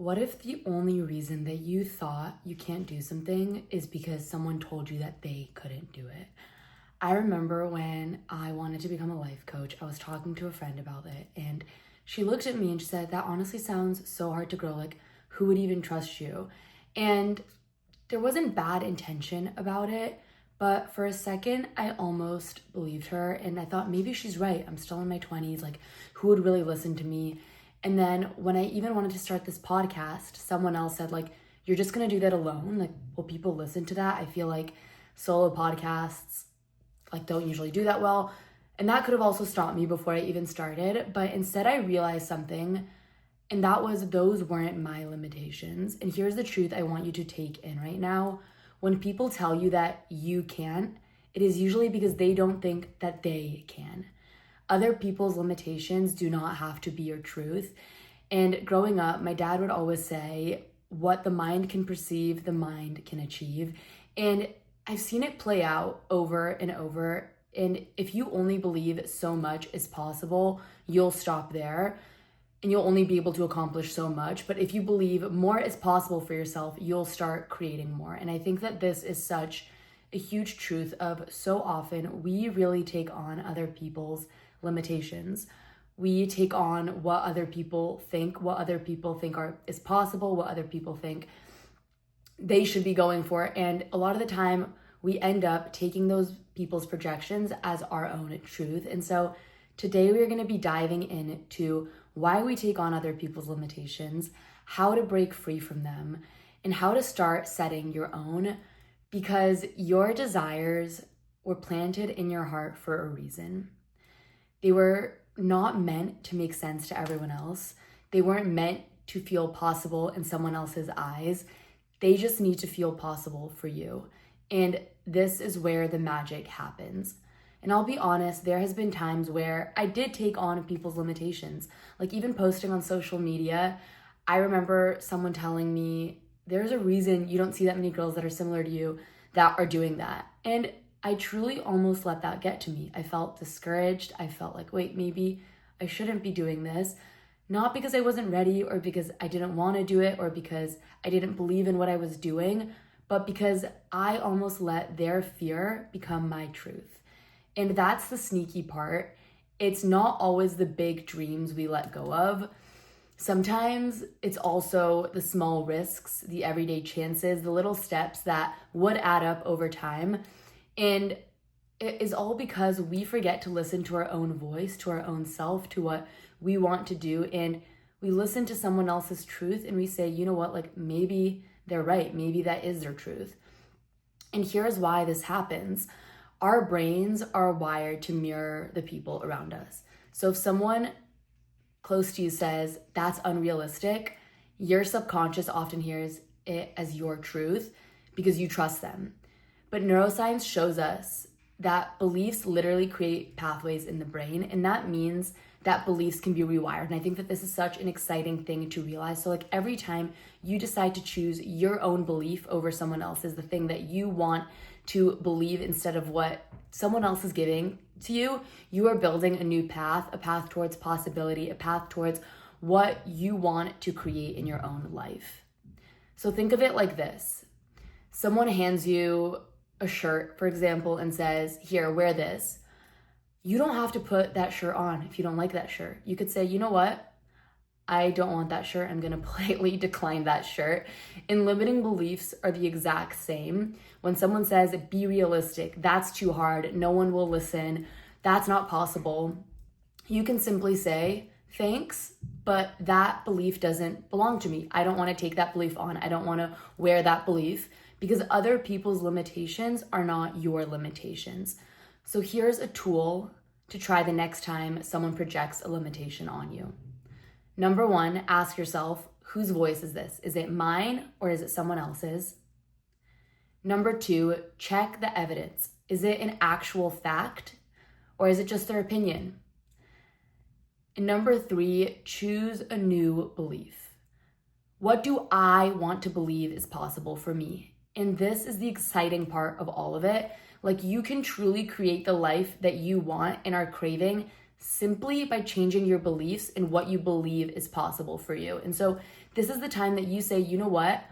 What if the only reason that you thought you can't do something is because someone told you that they couldn't do it? I remember when I wanted to become a life coach, I was talking to a friend about it, and she looked at me and she said, "That honestly sounds so hard to grow. Like, who would even trust you?" And there wasn't bad intention about it, but for a second, I almost believed her, and I thought maybe she's right. I'm still in my 20s. Like, who would really listen to me? And then when I even wanted to start this podcast, someone else said, like, "You're just gonna do that alone? Like, will people listen to that?" I feel like solo podcasts like don't usually do that well. And that could have also stopped me before I even started. But instead I realized something, and that was those weren't my limitations. And here's the truth I want you to take in right now. When people tell you that you can't, it is usually because they don't think that they can. Other people's limitations do not have to be your truth. And growing up, my dad would always say, what the mind can perceive, the mind can achieve. And I've seen it play out over and over. And if you only believe so much is possible, you'll stop there and you'll only be able to accomplish so much. But if you believe more is possible for yourself, you'll start creating more. And I think that this is such a huge truth of so often we really take on other people's limitations. We take on what other people think, is possible, what other people think they should be going for. And a lot of the time we end up taking those people's projections as our own truth. And so today we're going to be diving into why we take on other people's limitations, how to break free from them, and how to start setting your own, because your desires were planted in your heart for a reason. They were not meant to make sense to everyone else. They weren't meant to feel possible in someone else's eyes. They just need to feel possible for you. And this is where the magic happens. And I'll be honest, there has been times where I did take on people's limitations. Like even posting on social media, I remember someone telling me, "There's a reason you don't see that many girls that are similar to you that are doing that." And I truly almost let that get to me. I felt discouraged. I felt like, wait, maybe I shouldn't be doing this. Not because I wasn't ready or because I didn't want to do it or because I didn't believe in what I was doing, but because I almost let their fear become my truth. And that's the sneaky part. It's not always the big dreams we let go of. Sometimes it's also the small risks, the everyday chances, the little steps that would add up over time. And it is all because we forget to listen to our own voice, to our own self, to what we want to do. And we listen to someone else's truth and we say, you know what, like maybe they're right. Maybe that is their truth. And here's why this happens. Our brains are wired to mirror the people around us. So if someone close to you says that's unrealistic, your subconscious often hears it as your truth because you trust them. But neuroscience shows us that beliefs literally create pathways in the brain, and that means that beliefs can be rewired. And I think that this is such an exciting thing to realize. So like every time you decide to choose your own belief over someone else's, the thing that you want to believe instead of what someone else is giving to you, you are building a new path, a path towards possibility, a path towards what you want to create in your own life. So think of it like this. Someone hands you a shirt, for example, and says, "Here, wear this." You don't have to put that shirt on if you don't like that shirt. You could say, "You know what? I don't want that shirt. I'm going to politely decline that shirt." And limiting beliefs are the exact same. When someone says, "Be realistic," "That's too hard. No one will listen. That's not possible." You can simply say, "Thanks, but that belief doesn't belong to me. I don't want to take that belief on. I don't want to wear that belief," because other people's limitations are not your limitations. So here's a tool to try the next time someone projects a limitation on you. Number one, ask yourself, whose voice is this? Is it mine or is it someone else's? Number two, check the evidence. Is it an actual fact or is it just their opinion? And number three, choose a new belief. What do I want to believe is possible for me? And this is the exciting part of all of it. Like you can truly create the life that you want and are craving simply by changing your beliefs and what you believe is possible for you. And so This is the time that you say, you know what?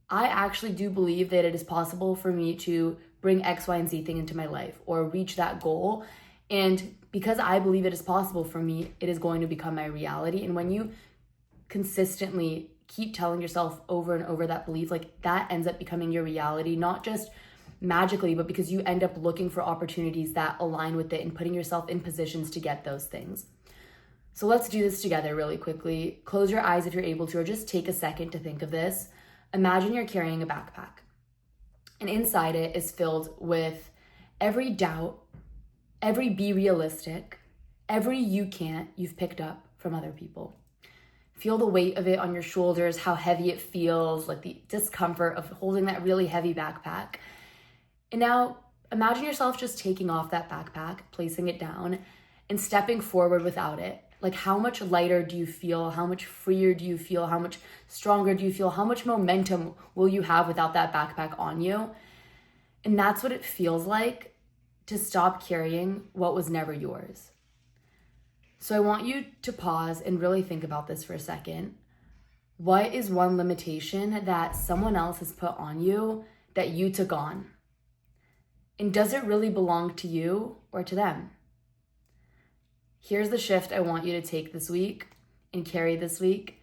I actually do believe that it is possible for me to bring X, Y, and Z thing into my life or reach that goal. And because I believe it is possible for me, it is going to become my reality. And when you consistently keep telling yourself over and over that belief, like that ends up becoming your reality, not just magically, but because you end up looking for opportunities that align with it and putting yourself in positions to get those things. So let's do this together really quickly. Close your eyes if you're able to, or just take a second to think of this. Imagine you're carrying a backpack, and inside it is filled with every doubt, every be realistic, every you can't you've picked up from other people. Feel the weight of it on your shoulders, how heavy it feels, like the discomfort of holding that really heavy backpack. And now imagine yourself just taking off that backpack, placing it down, and stepping forward without it. Like, how much lighter do you feel? How much freer do you feel? How much stronger do you feel? How much momentum will you have without that backpack on you? And that's what it feels like to stop carrying what was never yours. So I want you to pause and really think about this for a second. What is one limitation that someone else has put on you that you took on? And does it really belong to you or to them? Here's the shift I want you to take this week and carry this week.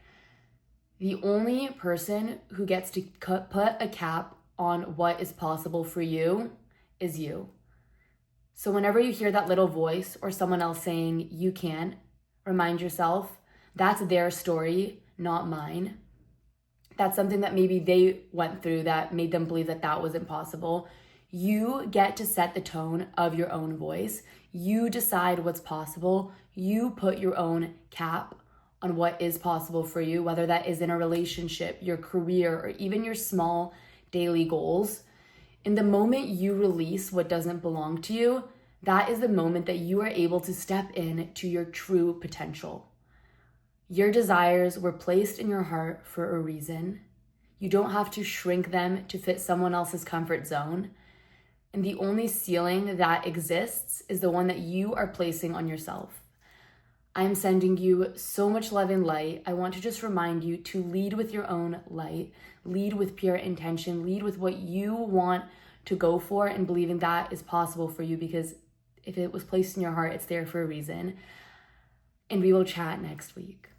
The only person who gets to put a cap on what is possible for you is you. So whenever you hear that little voice or someone else saying you can't, remind yourself that's their story, not mine. That's something that maybe they went through that made them believe that that wasn't possible. You get to set the tone of your own voice. You decide what's possible. You put your own cap on what is possible for you, whether that is in a relationship, your career, or even your small daily goals. In the moment you release what doesn't belong to you, that is the moment that you are able to step in to your true potential. Your desires were placed in your heart for a reason. You don't have to shrink them to fit someone else's comfort zone. And the only ceiling that exists is the one that you are placing on yourself. I'm sending you so much love and light. I want to just remind you to lead with your own light, lead with pure intention, lead with what you want to go for and believing that is possible for you, because if it was placed in your heart, it's there for a reason. And we will chat next week.